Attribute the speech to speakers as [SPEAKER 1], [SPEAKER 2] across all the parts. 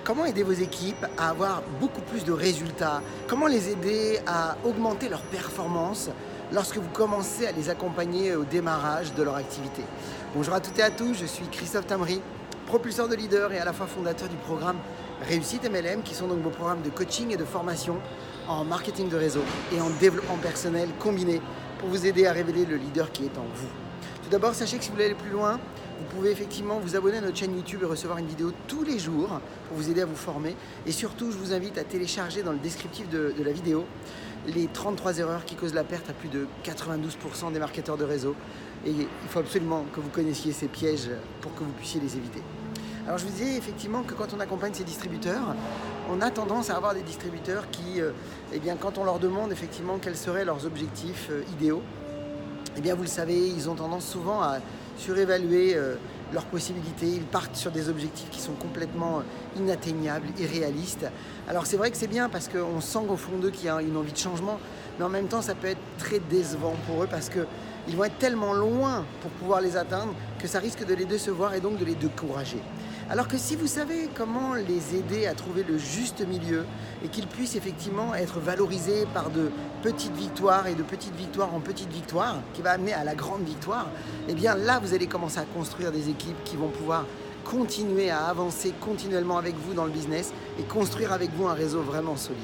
[SPEAKER 1] Comment aider vos équipes à avoir beaucoup plus de résultats? Comment les aider à augmenter leur performance lorsque vous commencez à les accompagner au démarrage de leur activité? Bonjour à toutes et à tous, je suis Christophe Tamry, propulseur de leader et à la fois fondateur du programme Réussite MLM, qui sont donc vos programmes de coaching et de formation en marketing de réseau et en développement personnel combiné pour vous aider à révéler le leader qui est en vous. Tout d'abord, sachez que si vous voulez aller plus loin, vous pouvez effectivement vous abonner à notre chaîne YouTube et recevoir une vidéo tous les jours pour vous aider à vous former. Et surtout, je vous invite à télécharger dans le descriptif de la vidéo les 33 erreurs qui causent la perte à plus de 92% des marketeurs de réseau. Et il faut absolument que vous connaissiez ces pièges pour que vous puissiez les éviter. Alors je vous disais effectivement que quand on accompagne ces distributeurs, on a tendance à avoir des distributeurs qui, quand on leur demande effectivement quels seraient leurs objectifs idéaux, vous le savez, ils ont tendance souvent à surévaluer leurs possibilités. Ils partent sur des objectifs qui sont complètement inatteignables, irréalistes. Alors c'est vrai que c'est bien parce qu'on sent au fond d'eux qu'il y a une envie de changement, mais en même temps ça peut être très décevant pour eux parce qu'ils vont être tellement loin pour pouvoir les atteindre que ça risque de les décevoir et donc de les décourager. Alors que si vous savez comment les aider à trouver le juste milieu et qu'ils puissent effectivement être valorisés par de petites victoires et de petites victoires en petites victoires, qui va amener à la grande victoire, là vous allez commencer à construire des équipes qui vont pouvoir continuer à avancer continuellement avec vous dans le business et construire avec vous un réseau vraiment solide.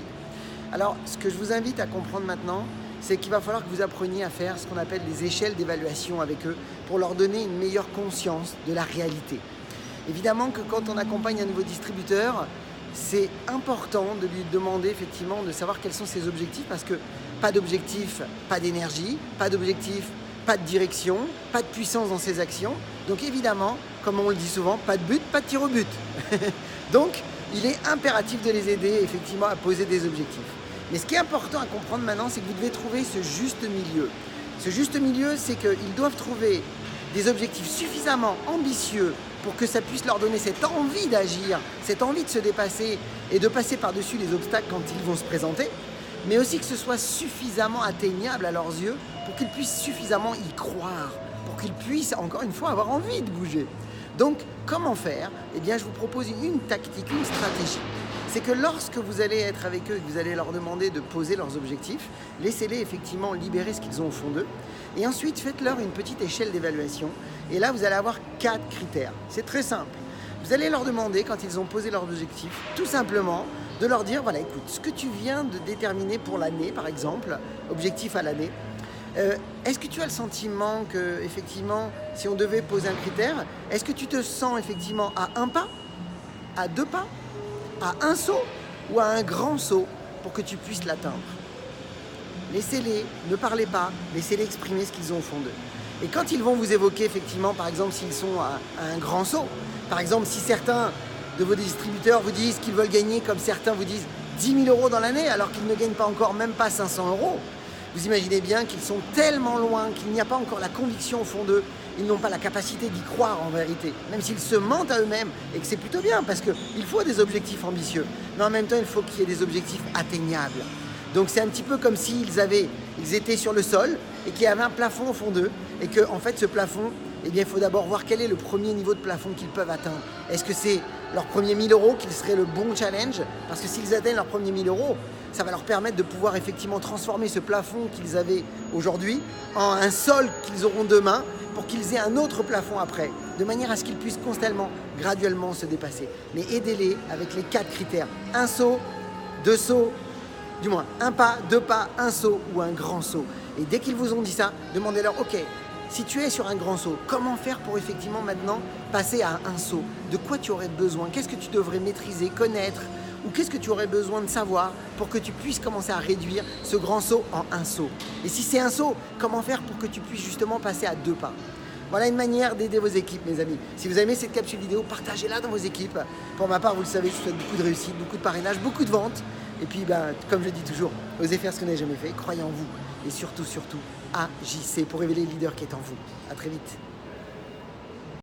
[SPEAKER 1] Alors ce que je vous invite à comprendre maintenant, c'est qu'il va falloir que vous appreniez à faire ce qu'on appelle les échelles d'évaluation avec eux pour leur donner une meilleure conscience de la réalité. Évidemment que quand on accompagne un nouveau distributeur, c'est important de lui demander effectivement de savoir quels sont ses objectifs parce que pas d'objectif, pas d'énergie, pas d'objectif, pas de direction, pas de puissance dans ses actions. Donc évidemment, comme on le dit souvent, pas de but, pas de tir au but. Donc il est impératif de les aider effectivement à poser des objectifs. Mais ce qui est important à comprendre maintenant, c'est que vous devez trouver ce juste milieu. Ce juste milieu, c'est qu'ils doivent trouver des objectifs suffisamment ambitieux pour que ça puisse leur donner cette envie d'agir, cette envie de se dépasser et de passer par-dessus les obstacles quand ils vont se présenter, mais aussi que ce soit suffisamment atteignable à leurs yeux pour qu'ils puissent suffisamment y croire, pour qu'ils puissent, encore une fois, avoir envie de bouger. Donc, comment faire? Je vous propose une tactique, une stratégie. C'est que lorsque vous allez être avec eux et que vous allez leur demander de poser leurs objectifs, laissez-les effectivement libérer ce qu'ils ont au fond d'eux. Et ensuite, faites-leur une petite échelle d'évaluation. Et là, vous allez avoir 4 critères. C'est très simple. Vous allez leur demander, quand ils ont posé leurs objectifs, tout simplement, de leur dire, voilà, écoute, ce que tu viens de déterminer pour l'année, par exemple, objectif à l'année, est-ce que tu as le sentiment que, effectivement, si on devait poser un critère, est-ce que tu te sens effectivement à un pas, à 2 pas, à un saut ou à un grand saut pour que tu puisses l'atteindre? Laissez-les, ne parlez pas, laissez-les exprimer ce qu'ils ont au fond d'eux. Et quand ils vont vous évoquer, effectivement, par exemple, s'ils sont à un grand saut, par exemple, si certains de vos distributeurs vous disent qu'ils veulent gagner, comme certains vous disent, 10 000 € dans l'année, alors qu'ils ne gagnent pas encore, même pas 500 €, vous imaginez bien qu'ils sont tellement loin, qu'il n'y a pas encore la conviction au fond d'eux, ils n'ont pas la capacité d'y croire en vérité, même s'ils se mentent à eux-mêmes, et que c'est plutôt bien, parce qu'il faut des objectifs ambitieux, mais en même temps, il faut qu'il y ait des objectifs atteignables. Donc c'est un petit peu comme s'ils étaient sur le sol et qu'il y avait un plafond au fond d'eux et que en fait ce plafond, il faut d'abord voir quel est le premier niveau de plafond qu'ils peuvent atteindre. Est-ce que c'est leur premier 1000 € qui serait le bon challenge? Parce que s'ils atteignent leur premier 1000 €, ça va leur permettre de pouvoir effectivement transformer ce plafond qu'ils avaient aujourd'hui en un sol qu'ils auront demain pour qu'ils aient un autre plafond après, de manière à ce qu'ils puissent constamment, graduellement se dépasser. Mais aidez-les avec les 4 critères. Un saut, 2 sauts, du moins, un pas, 2 pas, un saut ou un grand saut. Et dès qu'ils vous ont dit ça, demandez-leur, ok, si tu es sur un grand saut, comment faire pour effectivement maintenant passer à un saut? De quoi tu aurais besoin? Qu'est-ce que tu devrais maîtriser, connaître? Ou qu'est-ce que tu aurais besoin de savoir pour que tu puisses commencer à réduire ce grand saut en un saut? Et si c'est un saut, comment faire pour que tu puisses justement passer à 2 pas? Voilà une manière d'aider vos équipes, mes amis. Si vous avez aimé cette capsule vidéo, partagez-la dans vos équipes. Pour ma part, vous le savez, je vous souhaite beaucoup de réussite, beaucoup de parrainage, beaucoup de ventes. Et puis, comme je dis toujours, osez faire ce que vous n'avez jamais fait, croyez en vous. Et surtout, agissez pour révéler le leader qui est en vous. À très vite.